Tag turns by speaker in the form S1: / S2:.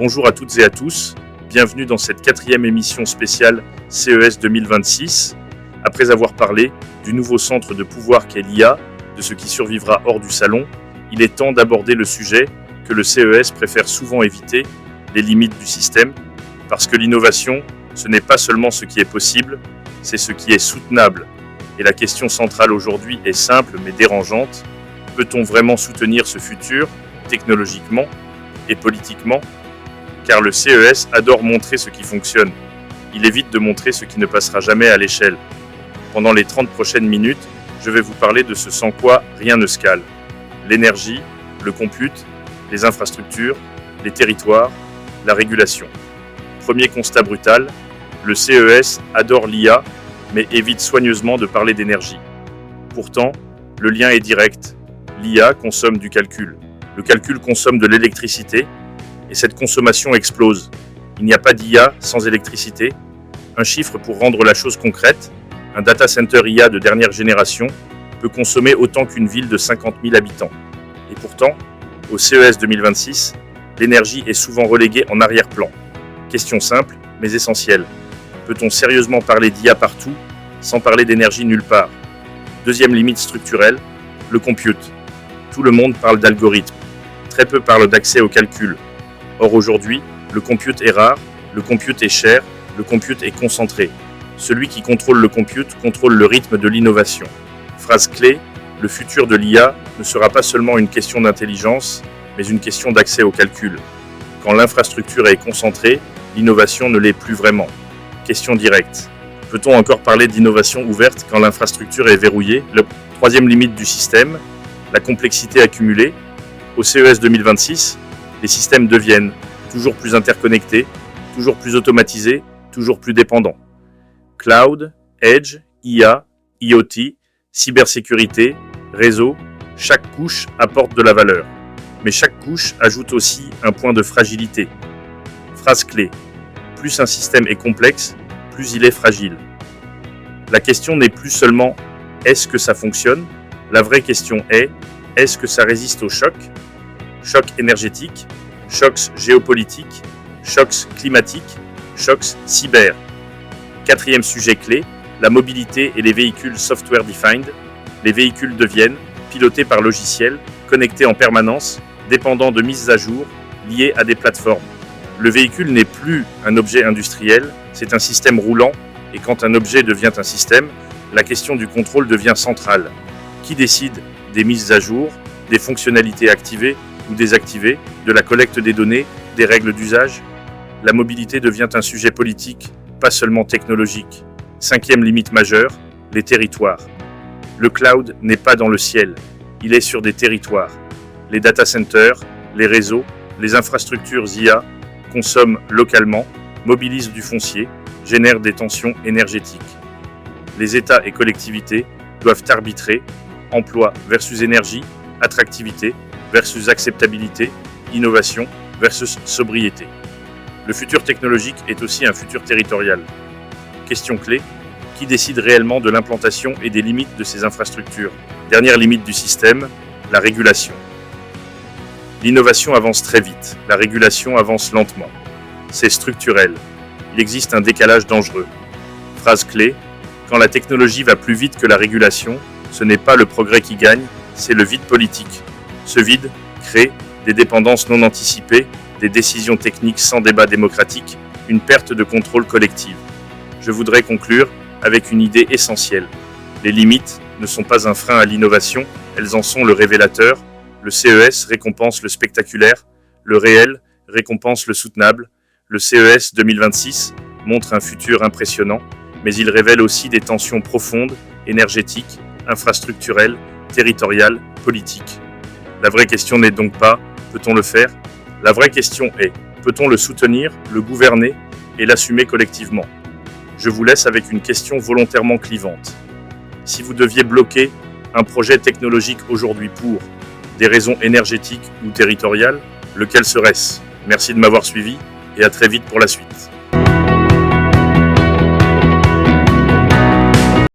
S1: Bonjour à toutes et à tous, bienvenue dans cette 4e émission spéciale CES 2026. Après avoir parlé du nouveau centre de pouvoir qu'est l'IA, de ce qui survivra hors du salon, il est temps d'aborder le sujet que le CES préfère souvent éviter, les limites du système, parce que l'innovation, ce n'est pas seulement ce qui est possible, c'est ce qui est soutenable. Et la question centrale aujourd'hui est simple mais dérangeante. Peut-on vraiment soutenir ce futur, technologiquement et politiquement ? Car le CES adore montrer ce qui fonctionne. Il évite de montrer ce qui ne passera jamais à l'échelle. Pendant les 30 prochaines minutes, je vais vous parler de ce sans quoi rien ne se cale. L'énergie, le compute, les infrastructures, les territoires, la régulation. Premier constat brutal, le CES adore l'IA, mais évite soigneusement de parler d'énergie. Pourtant, le lien est direct. L'IA consomme du calcul. Le calcul consomme de l'électricité, et cette consommation explose. Il n'y a pas d'IA sans électricité. Un chiffre pour rendre la chose concrète, un data center IA de dernière génération peut consommer autant qu'une ville de 50 000 habitants. Et pourtant, au CES 2026, l'énergie est souvent reléguée en arrière-plan. Question simple, mais essentielle. Peut-on sérieusement parler d'IA partout, sans parler d'énergie nulle part ? Deuxième limite structurelle, le compute. Tout le monde parle d'algorithmes. Très peu parlent d'accès au calcul. Or aujourd'hui, le compute est rare, le compute est cher, le compute est concentré. Celui qui contrôle le compute contrôle le rythme de l'innovation. Phrase clé, le futur de l'IA ne sera pas seulement une question d'intelligence, mais une question d'accès au calcul. Quand l'infrastructure est concentrée, l'innovation ne l'est plus vraiment. Question directe. Peut-on encore parler d'innovation ouverte quand l'infrastructure est verrouillée ? La troisième limite du système, la complexité accumulée. Au CES 2026, les systèmes deviennent toujours plus interconnectés, toujours plus automatisés, toujours plus dépendants. Cloud, Edge, IA, IoT, cybersécurité, réseau, chaque couche apporte de la valeur. Mais chaque couche ajoute aussi un point de fragilité. Phrase clé. Plus un système est complexe, plus il est fragile. La question n'est plus seulement « est-ce que ça fonctionne ?», la vraie question est « est-ce que ça résiste aux chocs ? Chocs énergétiques, chocs géopolitiques, chocs climatiques, chocs cyber. » Quatrième sujet clé, la mobilité et les véhicules software-defined. Les véhicules deviennent, pilotés par logiciel, connectés en permanence, dépendants de mises à jour, liés à des plateformes. Le véhicule n'est plus un objet industriel, c'est un système roulant, et quand un objet devient un système, la question du contrôle devient centrale. Qui décide des mises à jour, des fonctionnalités activées ou désactivées, de la collecte des données, des règles d'usage ? La mobilité devient un sujet politique, pas seulement technologique. Cinquième limite majeure, les territoires. Le cloud n'est pas dans le ciel, il est sur des territoires. Les data centers, les réseaux, les infrastructures IA consomment localement, mobilisent du foncier, génèrent des tensions énergétiques. Les États et collectivités doivent arbitrer emploi versus énergie, attractivité versus acceptabilité, innovation versus sobriété. Le futur technologique est aussi un futur territorial. Question clé, qui décide réellement de l'implantation et des limites de ces infrastructures ? Dernière limite du système, la régulation. L'innovation avance très vite, la régulation avance lentement. C'est structurel. Il existe un décalage dangereux. Phrase clé, quand la technologie va plus vite que la régulation, ce n'est pas le progrès qui gagne, c'est le vide politique. Ce vide crée des dépendances non anticipées, des décisions techniques sans débat démocratique, une perte de contrôle collective. Je voudrais conclure avec une idée essentielle. Les limites ne sont pas un frein à l'innovation, elles en sont le révélateur. Le CES récompense le spectaculaire, le réel récompense le soutenable. Le CES 2026 montre un futur impressionnant, mais il révèle aussi des tensions profondes, énergétiques, infrastructurelles, territoriales, politiques. La vraie question n'est donc pas « peut-on le faire ?». La vraie question est « peut-on le soutenir, le gouverner et l'assumer collectivement ?» Je vous laisse avec une question volontairement clivante. Si vous deviez bloquer un projet technologique aujourd'hui pour des raisons énergétiques ou territoriales, lequel serait-ce ? Merci de m'avoir suivi et à très vite pour la suite.